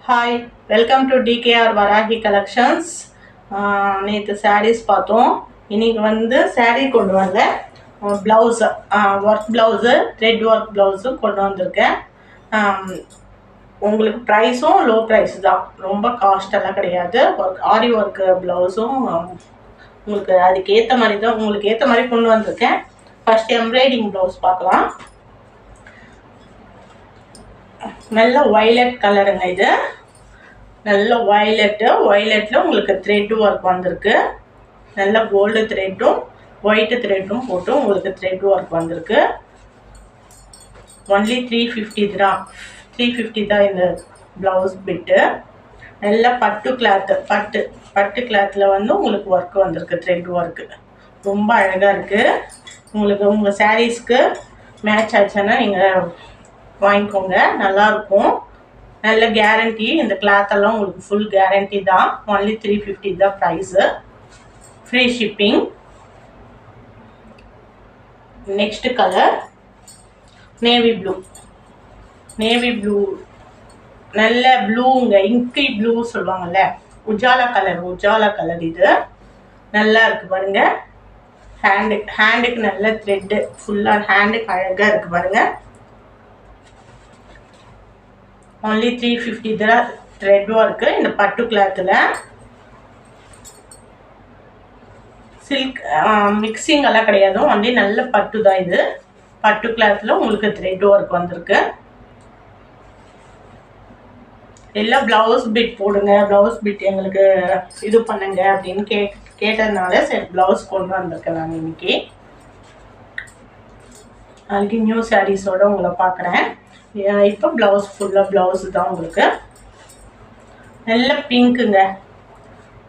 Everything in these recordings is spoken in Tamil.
Hi, welcome to TKR Varahi collections. நேற்று சாரீஸ் பார்த்தோம். இன்றைக்கி வந்து சாரீ கொண்டு வரல, blouse, work blouse, thread work blouse கொண்டு வந்திருக்கேன். உங்களுக்கு ப்ரைஸும் லோ ப்ரைஸ் தான், ரொம்ப காஸ்டெல்லாம் கிடையாது. ஆரி ஒர்க்கு ப்ளவுஸும் உங்களுக்கு அதுக்கு ஏற்ற மாதிரி தான், உங்களுக்கு ஏற்ற மாதிரி கொண்டு வந்திருக்கேன். ஃபர்ஸ்ட் எம்ப்ராய்டிங் ப்ளவுஸ் பார்க்கலாம். நல்ல வயலட் கலருங்க, இது நல்ல வயலட்டில் உங்களுக்கு த்ரெட் ஒர்க் வந்திருக்கு. நல்ல கோல்டு த்ரெட்டும் ஒயிட் த்ரெட்டும் போட்டு உங்களுக்கு த்ரெட் ஒர்க் வந்திருக்கு. ஒன்லி 350 தான், 350 தான் இந்த ப்ளவுஸ் பிட்டு. நல்ல பட்டு கிளாத்து, பட்டு கிளாத்தில் வந்து உங்களுக்கு ஒர்க் வந்திருக்கு, த்ரெட் ஒர்க்கு ரொம்ப அழகாக இருக்குது. உங்களுக்கு உங்கள் சாரீஸ்க்கு மேட்ச் ஆச்சுன்னா நீங்கள் வாங்கிக்கோங்க, நல்லாயிருக்கும். நல்ல கேரண்டி, இந்த கிளாத்தெல்லாம் உங்களுக்கு ஃபுல் கேரண்டி தான். ஒன்லி 350 தான் price, free shipping. Next colour navy blue, நல்ல ப்ளூங்க, இங்கி ப்ளூ சொல்லுவாங்கள்ல, உஜாலா கலர். இது நல்லா இருக்குது பாருங்க. ஹேண்டுக்கு நல்ல த்ரெட்டு, ஃபுல்லாக ஹேண்டுக்கு அழகாக இருக்குது பாருங்க. ஒன்லி 350 தான் த்ரெட் ஒர்க்கு. இந்த பட்டு கிளாத்தில் சில்க் மிக்சிங் எல்லாம் கிடையாது, ஒன்லி நல்ல பட்டு தான். இது பட்டு கிளாத்தில் உங்களுக்கு த்ரெட் ஒர்க் வந்திருக்கு. எல்லாம் ப்ளவுஸ் பிட் போடுங்க, ப்ளவுஸ் பிட் எங்களுக்கு இது பண்ணுங்க அப்படின்னு கேட்டதுனால சரி ப்ளவுஸ் கொண்டு வந்திருக்கேன் நான் இன்னைக்கு. அதுக்கு நியூ சாரீஸோட உங்களை பார்க்குறேன். இப்போ ப்ளவுஸ் ஃபுல்லாக ப்ளவுஸு தான் உங்களுக்கு. நல்ல பிங்க்குங்க,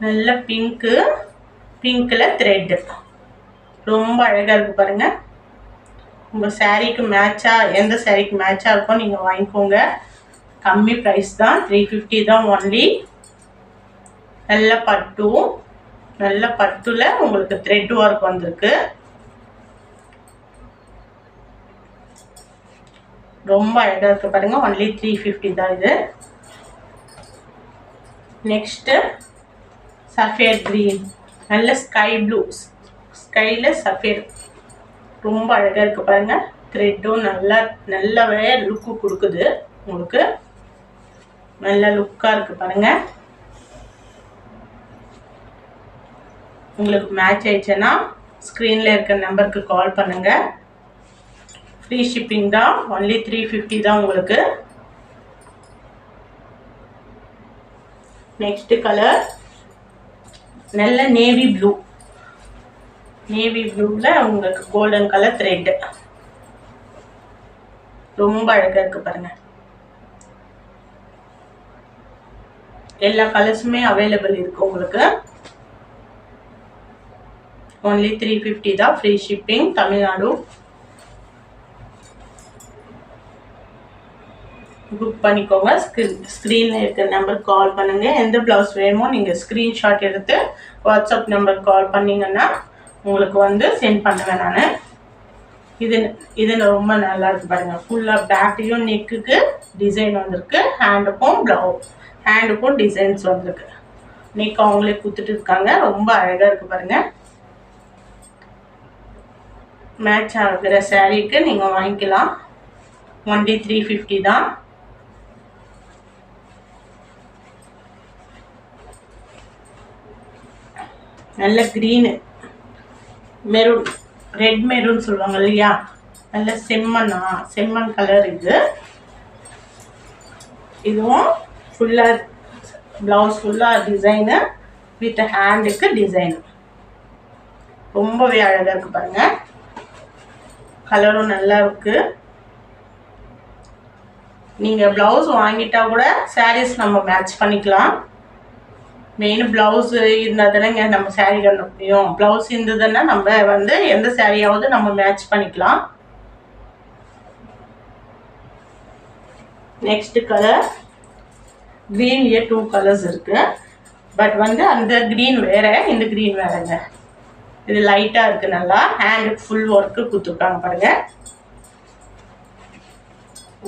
நல்ல பிங்க்கில் த்ரெட்டு ரொம்ப அழகாக இருக்குது பாருங்கள். உங்கள் சாரீக்கு மேட்சாக, எந்த சாரீக்கு மேட்சாக இருக்கோ நீங்கள் வாங்கிக்கோங்க. கம்மி ப்ரைஸ் தான், 350 தான் ஒன்லி. நல்ல பட்டுல உங்களுக்கு த்ரெட் ஒர்க் வந்திருக்கு. ரொம்ப அழகாக இருக்குது பாருங்கள். ஒன்லி 350 தான் இது. நெக்ஸ்ட்டு சஃபேர் க்ரீன், நல்ல ஸ்கை ப்ளூ, ஸ்கையில் சஃபேர் ரொம்ப அழகாக இருக்குது பாருங்கள். த்ரெட்டும் நல்லாவே லுக்கு கொடுக்குது உங்களுக்கு, நல்ல லுக்காக இருக்குது பாருங்கள். உங்களுக்கு மேட்ச் ஆயிடுச்சுன்னா ஸ்க்ரீனில் இருக்கிற நம்பருக்கு கால் பண்ணுங்கள். ஃப்ரீ ஷிப்பிங் தான், ஒன்லி 350 தான் உங்களுக்கு. நெக்ஸ்ட் கலர் நல்ல நேவி ப்ளூவில் உங்களுக்கு கோல்டன் கலர் த்ரெட் ரொம்ப அழகாக இருக்குது பாருங்கள். எல்லா கலர்ஸுமே அவைலபிள் இருக்குது உங்களுக்கு. ஒன்லி 350 தான், ஃப்ரீ ஷிப்பிங், தமிழ்நாடு. புக் பண்ணிக்கோங்க. ஸ்க்ரீனில் இருக்கிற நம்பருக்கு கால் பண்ணுங்கள். எந்த ப்ளவுஸ் வேணுமோ நீங்கள் ஸ்க்ரீன்ஷாட் எடுத்து வாட்ஸ்அப் நம்பருக்கு கால் பண்ணிங்கன்னா உங்களுக்கு வந்து சென்ட் பண்ணுவேன் நான். இது ரொம்ப நல்லா இருக்குது பாருங்கள். ஃபுல்லாக பேக்லேயும் நெக்குக்கு டிசைன் வந்திருக்கு, ஹேண்டுக்கும் டிசைன்ஸ் வந்திருக்கு. நெக் அவங்களே கொடுத்துட்டு இருக்காங்க, ரொம்ப அழகாக இருக்குது பாருங்கள். மேட்ச் ஆகிற சாரீக்கு நீங்கள் வாங்கிக்கலாம். ஒன்லி 350 தான். நல்ல க்ரீனு, மெரூன், ரெட் மெரூன் சொல்லுவாங்க இல்லையா, நல்ல செம்மண் கலர். இதுவும் ஃபுல்லாக ப்ளவுஸ் ஃபுல்லாக டிசைனு வித் ஹேண்டுக்கு டிசைனு ரொம்பவே அழகாக இருக்குது பாருங்கள். கலரும் நல்லா இருக்குது. நீங்கள் ப்ளவுஸ் வாங்கிட்டா கூட சாரீஸ் நம்ம மேட்ச் பண்ணிக்கலாம். மெயின் ப்ளவுஸ் இருந்தால் தானேங்க நம்ம சாரீ கட்ட முடியும். ப்ளவுஸ் இருந்ததுன்னா நம்ம வந்து எந்த சாரியாவது நம்ம மேட்ச் பண்ணிக்கலாம். நெக்ஸ்ட் கலர் க்ரீன்லேயே 2 கலர்ஸ் இருக்குது. பட் வந்து அந்த க்ரீன் வேறு, இந்த க்ரீன் வேறுங்க. இது லைட்டாக இருக்குது. நல்லா ஹேண்டுக்கு ஃபுல் ஒர்க்கு கொடுத்துருக்காங்க பாருங்கள்.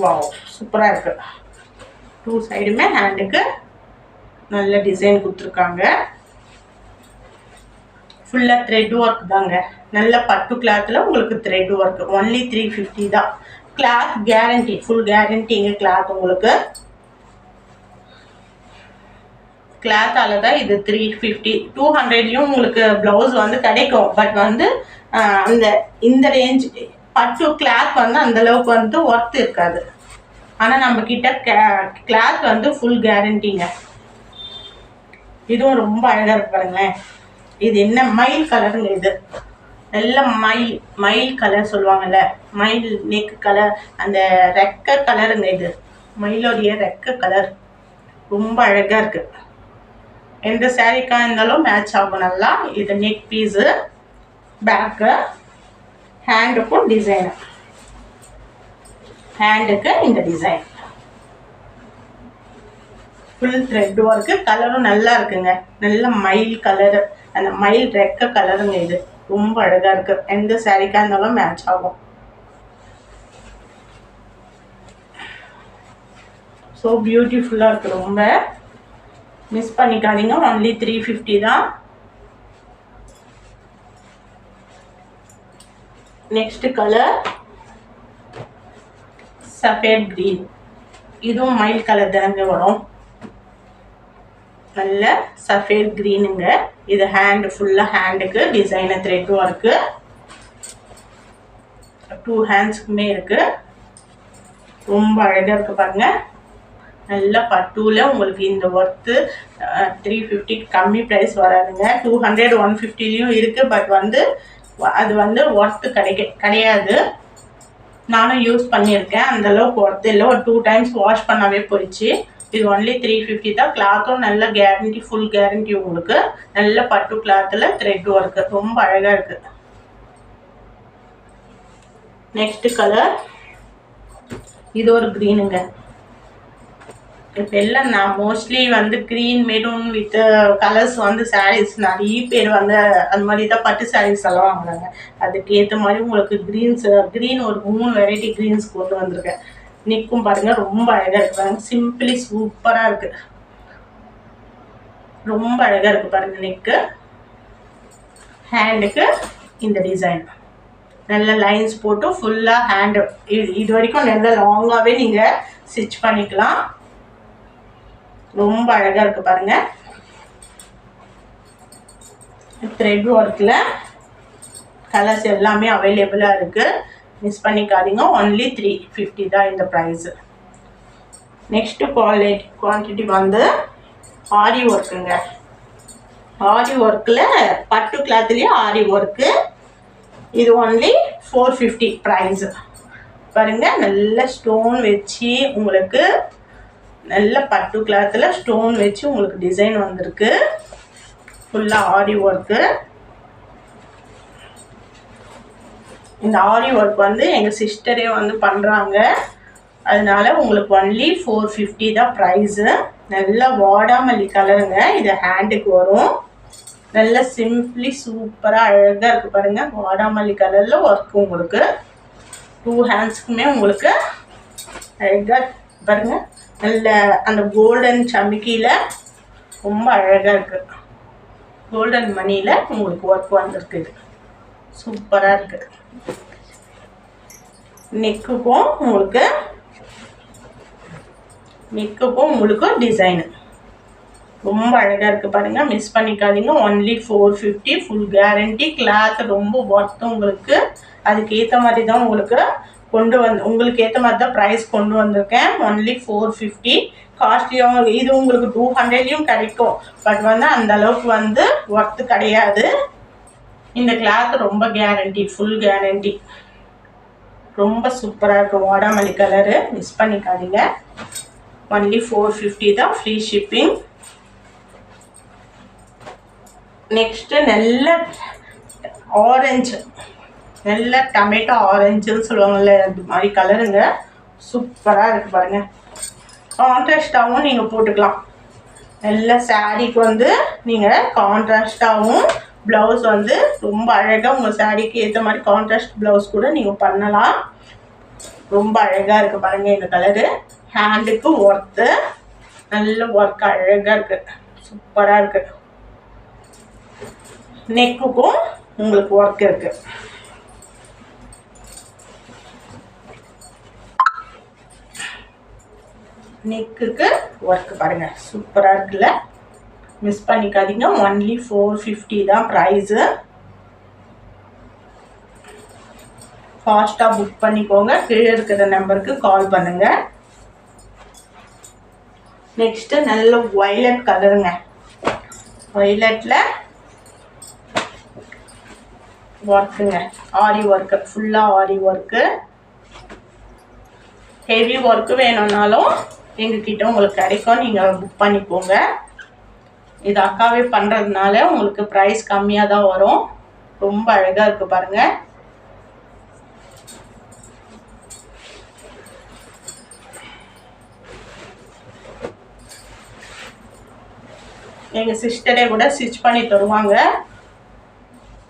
வாவ், சூப்பராக இருக்குது. 2 சைடுமே ஹேண்டுக்கு நல்ல டிசைன் கொடுத்துருக்காங்க. ஃபுல்லாக த்ரெட் ஒர்க் தாங்க. நல்ல பட்டு கிளாத்தில் உங்களுக்கு த்ரெட் ஒர்க். ஒன்லி 350 தான். கிளாத் கேரண்டி, ஃபுல் கேரண்டிங்க கிளாத் உங்களுக்கு. கிளாத்தால தான் இது 350. 200லையும் உங்களுக்கு ப்ளவுஸ் வந்து கிடைக்கும். பட் வந்து இந்த ரேஞ்ச் பட்டு கிளாத் வந்து அந்தளவுக்கு வந்து ஒர்த் இருக்காது. ஆனால் நம்ம கிட்ட கிளாத் வந்து ஃபுல் கேரண்டிங்க. இதுவும் ரொம்ப அழகாக இருக்கு பாருங்களேன். இது என்ன மயில் கலருங்க. இது நல்ல மயில் கலர் சொல்லுவாங்கல்ல, மயில் நெக் கலர், அந்த ரெக்க கலருங்க. இது மயிலோடைய ரெக்க கலர் ரொம்ப அழகாக இருக்குது. எந்த சாரீக்கா இருந்தாலும் மேட்ச் ஆகும் நல்லா. இது நெக் பீஸு, பேக்கு, ஹேண்டுக்கும் டிசைனு. ஹேண்டுக்கு இந்த டிசைன் ஃபுல் த்ரெட் ஒர்க்கு. கலரும் நல்லா இருக்குங்க. நல்ல மயில் கலரு, அந்த மயில் ரெக்க கலருங்க. இது ரொம்ப அழகாக இருக்குது. எந்த சாரீக்கா இருந்தாலும் மேட்ச் ஆகும். ஸோ பியூட்டிஃபுல்லாக இருக்குது. ரொம்ப மிஸ் பண்ணிக்காதீங்க. ஒன்லி 350 தான். நெக்ஸ்ட் கலர் சஃபேட் கிரீன். இதுவும் மயில் கலர் தானங்க வரும். நல்ல சஃபேட் கிரீனுங்க. இது ஹேண்டு ஃபுல்லாக ஹேண்டுக்கு டிசைனை த்ரெட் ஒர்க்கு. 2 ஹேண்ட்ஸ்க்குமே இருக்குது. ரொம்ப அழகாக இருக்குது பாருங்க. நல்ல பட்டுவில் உங்களுக்கு இந்த ஒர்த்து 350 கம்மி ப்ரைஸ் வராதுங்க. 200 150லையும் இருக்குது. பட் வந்து அது வந்து ஒர்த்து கிடையாது. நானும் யூஸ் பண்ணியிருக்கேன். அந்தளவுக்கு ஒர்த்து இல்லை. ஒரு 2 டைம்ஸ் வாஷ் பண்ணாவே போயிடுச்சு. இது ஒன்லி 350 தான். கிளாத்தும் நல்ல கேரண்டி, ஃபுல் கேரண்டி உங்களுக்கு. நல்ல பட்டு கிளாத்தில் த்ரெட் ஒர்க்கு. ரொம்ப அழகாக இருக்குது. நெக்ஸ்ட் கலர் இது ஒரு க்ரீனுங்க. இப்போ எல்லாம் நான் மோஸ்ட்லி வந்து க்ரீன் மெரூன் வித் கலர்ஸ் வந்து சாரீஸ் நிறைய பேர் வந்து அது மாதிரி தான் பட்டு சாரீஸ் எல்லாம் வாங்குறாங்க. அதுக்கு ஏற்ற மாதிரி உங்களுக்கு க்ரீன் ஒரு 3 வெரைட்டி க்ரீன்ஸ் கொண்டு வந்திருக்கேன். நெக்கும் பாருங்கள் ரொம்ப அழகாக இருக்குது பாருங்கள். சிம்பிளி சூப்பராக இருக்குது. ரொம்ப அழகாக இருக்குது பாருங்கள். நெக்கு ஹேண்டுக்கு இந்த டிசைன் நல்ல லைன்ஸ் போட்டு ஃபுல்லாக ஹேண்டு இது வரைக்கும் நல்ல லாங்காகவே நீங்கள் ஸ்டிச் பண்ணிக்கலாம். ரொம்ப அழகாக இருக்குது பாருங்கள். த்ரெட் ஒர்க்கில் கலர்ஸ் எல்லாமே அவைலபிளாக இருக்குது. மிஸ் பண்ணிக்காதீங்க. ஒன்லி 350 தான் இந்த ப்ரைஸு. நெக்ஸ்ட்டு குவான்டிட்டி வந்து ஆரி ஒர்க்குங்க. ஆரி ஒர்க்கில் பட்டு கிளாத்லேயே ஆரி ஒர்க்கு. இது ஒன்லி 450 ப்ரைஸு. பாருங்கள் நல்ல ஸ்டோன் வச்சு உங்களுக்கு நல்ல பட்டு கிளாத்தில் ஸ்டோன் வச்சு உங்களுக்கு டிசைன் வந்திருக்கு. ஃபுல்லாக ஆரி ஒர்க்கு. இந்த ஆரி ஒர்க் வந்து எங்கள் சிஸ்டரே வந்து பண்ணுறாங்க. அதனால உங்களுக்கு ஒன்லி 450 தான் ப்ரைஸு. நல்ல வாடாமல்லி கலருங்க. இது ஹேண்டுக்கு வரும். நல்ல சிம்பிளி சூப்பராக அழகாக இருக்குது பாருங்கள். வாடாமல்லி கலரில் ஒர்க்கு உங்களுக்கு. 2 ஹேண்ட்ஸ்க்குமே உங்களுக்கு அழகாக பாருங்கள். நல்ல அந்த கோல்டன் சமிக்கியில் ரொம்ப அழகாக இருக்குது. கோல்டன் மணியில் உங்களுக்கு ஒர்க் வந்திருக்குது. சூப்பராக இருக்குது. நெக்குக்கும் உங்களுக்கு டிசைனு ரொம்ப அழகாக இருக்குது பாருங்கள். மிஸ் பண்ணிக்காதீங்க. Only 450 full guarantee. கிளாத் ரொம்ப ஒர்த்து உங்களுக்கு. அதுக்கு ஏற்ற மாதிரி தான் உங்களுக்கு உங்களுக்கு ஏற்ற மாதிரி தான் ப்ரைஸ் கொண்டு வந்திருக்கேன். ஒன்லி 450. காஸ்ட்லியும் இது உங்களுக்கு 200லையும் கிடைக்கும். பட் வந்து அந்த அளவுக்கு வந்து ஒர்த்து கிடையாது. இந்த கிளாத் ரொம்ப கேரண்டி, ஃபுல் கேரண்டி. ரொம்ப சூப்பராக இருக்குது. வாடாமல்லி கலரு. மிஸ் பண்ணிக்காதீங்க. ஒன்லி 450 தான். Free shipping. நெக்ஸ்ட்டு நல்ல ஆரஞ்சு, நல்ல டொமேட்டோ ஆரஞ்சுன்னு சொல்லுவாங்கள்ல, அது மாதிரி கலருங்க. சூப்பராக இருக்குது பாருங்கள். கான்ட்ராஸ்டாகவும் நீங்கள் போட்டுக்கலாம். நல்ல சாரீக்கு வந்து நீங்கள் கான்ட்ராஸ்டாகவும் ப்ளவுஸ் வந்து ரொம்ப அழகாக உங்கள் சாரீக்கு ஏற்ற மாதிரி கான்ட்ராஸ்ட் ப்ளவுஸ் கூட நீங்கள் பண்ணலாம். ரொம்ப அழகாக இருக்குது பாருங்கள் இந்த கலரு. ஹேண்டுக்கு ஒர்த்து. நல்ல ஒர்க் அழகாக இருக்குது, சூப்பராக இருக்குது. நெக்குக்கும் உங்களுக்கு ஒர்க் இருக்குது. நெக்குக்கு ஒர்க் பாருங்கள், சூப்பராக இருக்குல்ல. மிஸ் பண்ணிக்காதீங்க. ஒன்லி 450 தான் ப்ரைஸு. ஃபாஸ்ட்டாக புக் பண்ணிக்கோங்க. கீழே இருக்கிற நம்பருக்கு கால் பண்ணுங்கள். நெக்ஸ்ட்டு நல்ல வயலட் கலருங்க. வயலட்டில் ஒர்க்குங்க, ஆரி ஒர்க்கு, ஃபுல்லாக ஆரி ஒர்க்கு. ஹெவி ஒர்க்கு வேணும்னாலும் எங்ககிட்ட உங்களுக்கு கிடைக்கும், நீங்கள் புக் பண்ணிக்கோங்க. இது அக்காவே பண்ணுறதுனால உங்களுக்கு ப்ரைஸ் கம்மியாக தான் வரும். ரொம்ப அழகாக இருக்குது பாருங்கள். எங்கள் சிஸ்டரே கூட ஸ்டிச் பண்ணி தருவாங்க.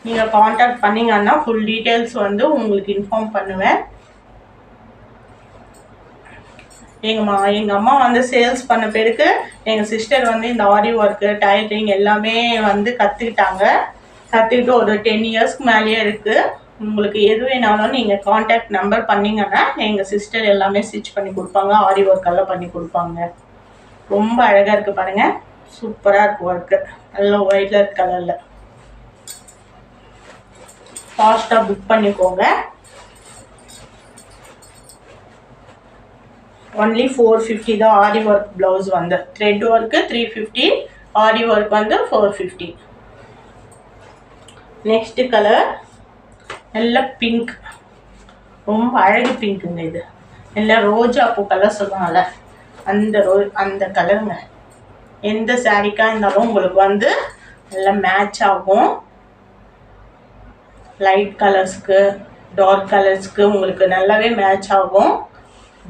நீங்கள் காண்டாக்ட் பண்ணிங்கன்னா ஃபுல் டீட்டெயில்ஸ் வந்து உங்களுக்கு இன்ஃபார்ம் பண்ணுவேன். எங்கள் அம்மா வந்து சேல்ஸ் பண்ண பேருக்கு எங்கள் சிஸ்டர் வந்து இந்த ஆரி ஒர்க்கு, டைலரிங் எல்லாமே வந்து கற்றுக்கிட்டு ஒரு 10 இயர்ஸ்க்கு மேலேயே இருக்குது. உங்களுக்கு எது வேணாலும் நீங்கள் காண்டாக்ட் நம்பர் பண்ணிங்கன்னா எங்கள் சிஸ்டர் எல்லாமே ஸ்டிச் பண்ணி கொடுப்பாங்க, ஆரி ஒர்க்கெல்லாம் பண்ணி கொடுப்பாங்க. ரொம்ப அழகாக இருக்குது பாருங்கள், சூப்பராக இருக்குது ஒர்க்கு. நல்ல ஒயிட்லர் கலரில். ஃபாஸ்ட்டாக புக் பண்ணிக்கோங்க. ஒன்லி 450 தான் ஆரி ஒர்க் ப்ளவுஸ் வந்து. த்ரெட் ஒர்க்கு 350, ஆரி ஒர்க் வந்து 450. நெக்ஸ்ட்டு கலர் நல்ல பிங்க், ரொம்ப அழகு பிங்க்குங்க. இது நல்ல ரோஜா பூ கலர் சொல்லுவாங்கள்ல, அந்த கலருங்க. எந்த சாரீக்காக இருந்தாலும் உங்களுக்கு வந்து நல்லா மேட்ச் ஆகும். லைட் கலர்ஸ்க்கு, டார்க் கலர்ஸ்க்கு உங்களுக்கு நல்லாவே மேட்ச் ஆகும்.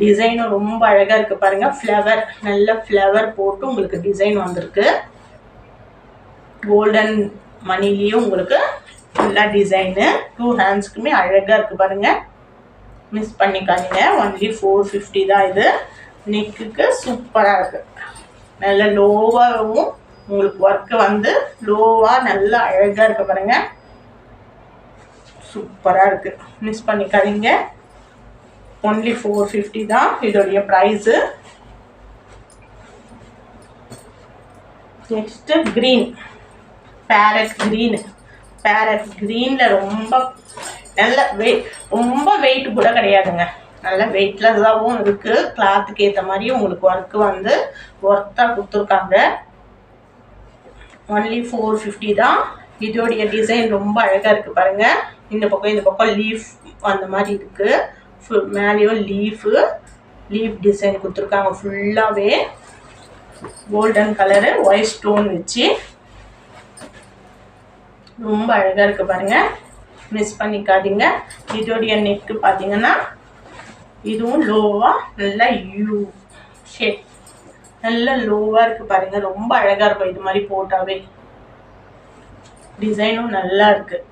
டிசைனும் ரொம்ப அழகாக இருக்குது பாருங்கள். ஃப்ளவர், நல்ல ஃப்ளவர் போட்டு உங்களுக்கு டிசைன் வந்திருக்கு. கோல்டன் மணிலேயும் உங்களுக்கு ஃபுல்லாக டிசைனு. 2 ஹேண்ட்ஸ்க்குமே அழகாக இருக்குது பாருங்கள். மிஸ் பண்ணிக்காதீங்க. ஒன்லி 450 தான் இது. நெக்குக்கு சூப்பராக இருக்குது. நல்ல லோவாகவும் உங்களுக்கு ஒர்க்கு வந்து லோவாக நல்லா அழகாக இருக்குது பாருங்கள். சூப்பராக இருக்குது, மிஸ் பண்ணிக்காதீங்க. ஒன்லி 450 தான் இதோடைய price. Next green, parrot green. Parrot க்ரீனில் ரொம்ப நல்ல ரொம்ப வெயிட் கூட கிடையாதுங்க. நல்ல வெயிட்லெஸ்ஸாகவும் இருக்குது. கிளாத்துக்கு ஏற்ற மாதிரி உங்களுக்கு ஒர்க்கு வந்து ஒர்த்தாக கொடுத்துருக்காங்க. ஒன்லி 450 தான். இதோடைய டிசைன் ரொம்ப அழகாக இருக்குது பாருங்கள். இந்த பக்கம் லீஃப் அந்த மாதிரி இருக்குது. மேலேயும் லீஃப் டிசைன் கொடுத்துருக்காங்க. ஃபுல்லாகவே கோல்டன் கலரு ஒயிட் ஸ்டோன் வச்சு ரொம்ப அழகாக இருக்குது பாருங்கள். மிஸ் பண்ணிக்காதீங்க. இதோடைய நெக்கு பார்த்தீங்கன்னா இதுவும் லோவாக நல்லா யூ ஷேப், நல்லா லோவாக இருக்குது பாருங்கள். ரொம்ப அழகாக இருக்கும் இது மாதிரி போட்டாவே. டிசைனும் நல்லா இருக்குது.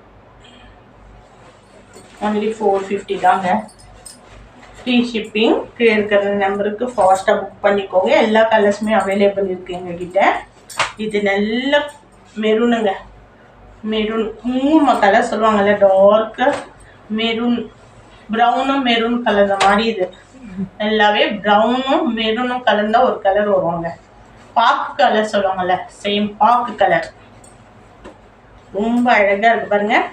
ஒன்லி 450 தாங்க. Free shipping. கீழே இருக்கிற நம்பருக்கு ஃபாஸ்ட்டாக புக் பண்ணிக்கோங்க. எல்லா கலர்ஸுமே அவைலபிள் இருக்குது எங்ககிட்ட. இது நல்ல மெரூனுங்க. மெரூன் குங்கும கலர் சொல்லுவாங்கள்ல, டார்க்கு மெரூன், ப்ரௌனும் மெரூன் கலந்த மாதிரி. இது எல்லாமே ப்ரௌனும் மெரூனும் கலந்தா ஒரு கலர் வருவாங்க. பாக்கு கலர் சொல்லுவாங்கள்ல, சேம் பாக்கு கலர். ரொம்ப அழகாக இருக்குது பாருங்கள்.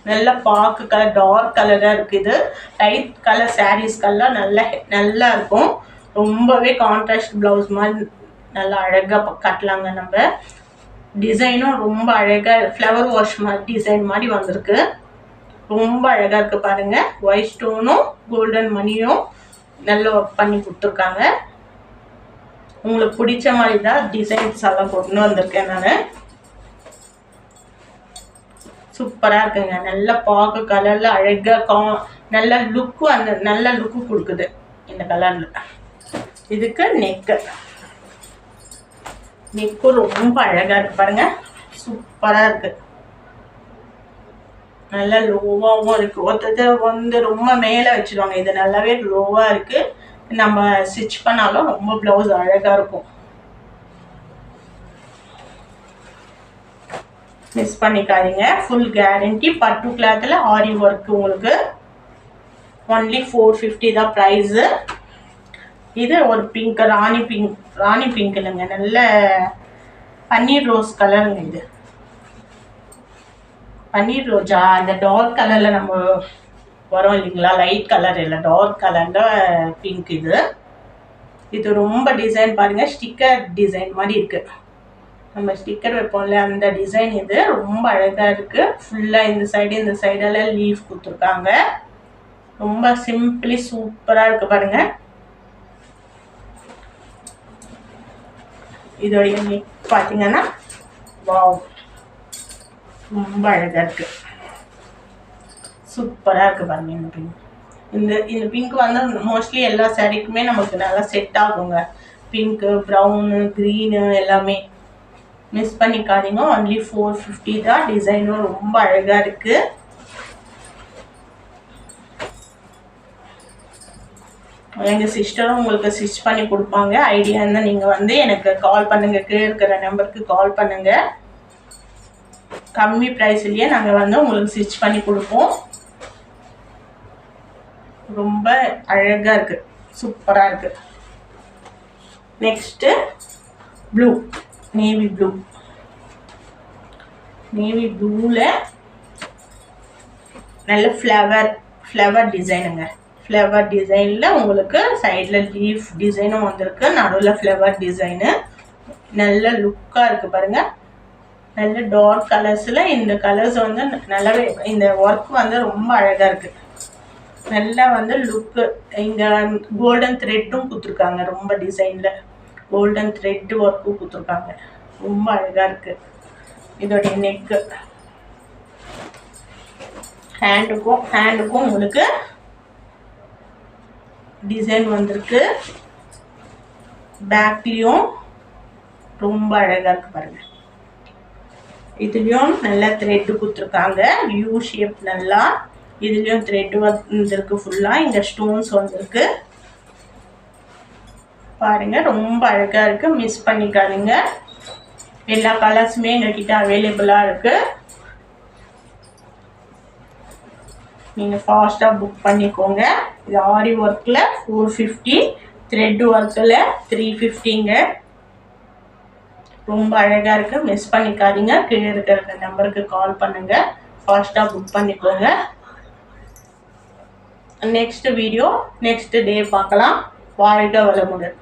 நல்ல பாக்கு கலர், டார்க் கலராக இருக்குது. லைட் கலர் சாரீஸ்கெல்லாம் நல்லா இருக்கும். ரொம்பவே கான்ட்ராஸ்ட் ப்ளவுஸ் மாதிரி நல்லா அழகாக கட்டலாங்க நம்ம. டிசைனும் ரொம்ப அழகாக ஃப்ளவர் வாஷ் மாதிரி டிசைன் மாதிரி வந்திருக்கு. ரொம்ப அழகாக இருக்குது பாருங்கள். ஒயிட் ஸ்டோனும் கோல்டன் மணியும் நல்லா ஒர்க் பண்ணி கொடுத்துருக்காங்க. உங்களுக்கு பிடிச்ச மாதிரி தான் டிசைன்ஸ் எல்லாம் கொண்டு வந்திருக்கேன் நான். சூப்பராக இருக்குங்க. நல்ல பாக்கு கலரில் அழகாக நல்ல லுக்கு, அந்த நல்ல லுக்கு கொடுக்குது இந்த கலரில். இதுக்கு நெக்கு ரொம்ப அழகாக இருக்குது பாருங்கள். சூப்பராக இருக்குது. நல்லா லோவாகவும் இருக்குது. ஒருத்தர் வந்து ரொம்ப மேலே வச்சுருவாங்க. இது நல்லாவே லோவாக இருக்குது. நம்ம ஸ்டிச் பண்ணாலும் ரொம்ப ப்ளவுஸ் அழகாக இருக்கும். மிஸ் பண்ணிக்காதீங்க. Full guarantee. பட்டு கிளாத்தில் ஆரி ஒர்க் உங்களுக்கு ஒன்லி 450 தான் ப்ரைஸு. இது ஒரு பிங்க், ராணி பிங்க் இல்லைங்க, நல்ல பன்னீர் ரோஸ் கலருங்க. இது பன்னீர் ரோஜா, அந்த டார்க் கலரில் நம்ம வரும் இல்லைங்களா, லைட் கலர் இல்லை டார்க் கலரில் பிங்க். இது ரொம்ப டிசைன் பாருங்கள், ஸ்டிக்கர் டிசைன் மாதிரி இருக்குது. நம்ம ஸ்டிக்கர் வைப்போம்ல அந்த டிசைன். இது ரொம்ப அழகாக இருக்குது. ஃபுல்லாக இந்த சைடெல்லாம் லீஃப் கொடுத்துருக்காங்க. ரொம்ப சிம்பிளி சூப்பராக இருக்குது பாருங்கள். இதோடைய நெக் பார்த்தீங்கன்னா வாவ், ரொம்ப அழகாக இருக்குது, சூப்பராக இருக்குது பாருங்கள். இந்த பிங்க், இந்த பிங்க் வந்து மோஸ்ட்லி எல்லா சாரீக்குமே நமக்கு நல்லா செட் ஆகுங்க. பிங்க்கு, ப்ரௌனு, க்ரீனு எல்லாமே மிஸ் பண்ணிக்காதீங்க. ஒன்லி 450 தான். டிசைனும் ரொம்ப அழகாக இருக்குது. எங்கள் சிஸ்டரும் உங்களுக்கு ஸ்டிச் பண்ணி கொடுப்பாங்க. ஐடியா இருந்தால் நீங்கள் வந்து எனக்கு கால் பண்ணுங்கள். கீழே இருக்கிற நம்பருக்கு கால் பண்ணுங்கள். கம்மி ப்ரைஸ்லேயே நாங்கள் வந்து உங்களுக்கு ஸ்டிச் பண்ணி கொடுப்போம். ரொம்ப அழகாக இருக்குது, சூப்பராக இருக்குது. நெக்ஸ்ட்டு ப்ளூ, நேவி ப்ளூவில் நல்ல ஃப்ளவர் டிசைனுங்க. ஃப்ளவர் டிசைனில் உங்களுக்கு சைடில் லீஃப் டிசைனும் வந்திருக்கு, நடுவில் ஃப்ளவர் டிசைனு. நல்ல லுக்காக இருக்குது பாருங்கள். நல்ல டார்க் கலர்ஸில் இந்த கலர்ஸ் வந்து நல்லாவே, இந்த ஒர்க் வந்து ரொம்ப அழகாக இருக்குது. நல்லா வந்து லுக்கு. இங்கே கோல்டன் த்ரெட்டும் கொடுத்துருக்காங்க. ரொம்ப டிசைனில் கோல்டன் த்ரெட்டு ஒர்க்கும் கொடுத்துருக்காங்க. ரொம்ப அழகாக இருக்குது. இதோடைய நெக்கு, ஹேண்டுக்கும் உங்களுக்கு டிசைன் வந்திருக்கு. பேக்லேயும் ரொம்ப அழகாக இருக்குது பாருங்கள். இதுலேயும் நல்லா த்ரெட்டு கொடுத்துருக்காங்க, யூ ஷேப். நல்லா இதுலேயும் த்ரெட்டு வந்துருக்கு ஃபுல்லாக. இங்கே ஸ்டோன்ஸ் வந்திருக்கு பாருங்கள். ரொம்ப அழகாக இருக்குது, மிஸ் பண்ணிக்காதீங்க. எல்லா கலர்ஸுமே எங்ககிட்ட அவைலபிளாக இருக்குது. நீங்கள் ஃபாஸ்ட்டாக புக் பண்ணிக்கோங்க. இது ஆரி ஒர்க்கில் 450, த்ரெட் ஒர்க்கில் 350ங்க. ரொம்ப அழகாக இருக்குது, மிஸ் பண்ணிக்காதீங்க. கீழே இருக்கிற நம்பருக்கு கால் பண்ணுங்கள். ஃபாஸ்ட்டாக புக் பண்ணிக்கோங்க. நெக்ஸ்ட் வீடியோ நெக்ஸ்ட் டே பார்க்கலாம். வாழ்க வளமுடன்.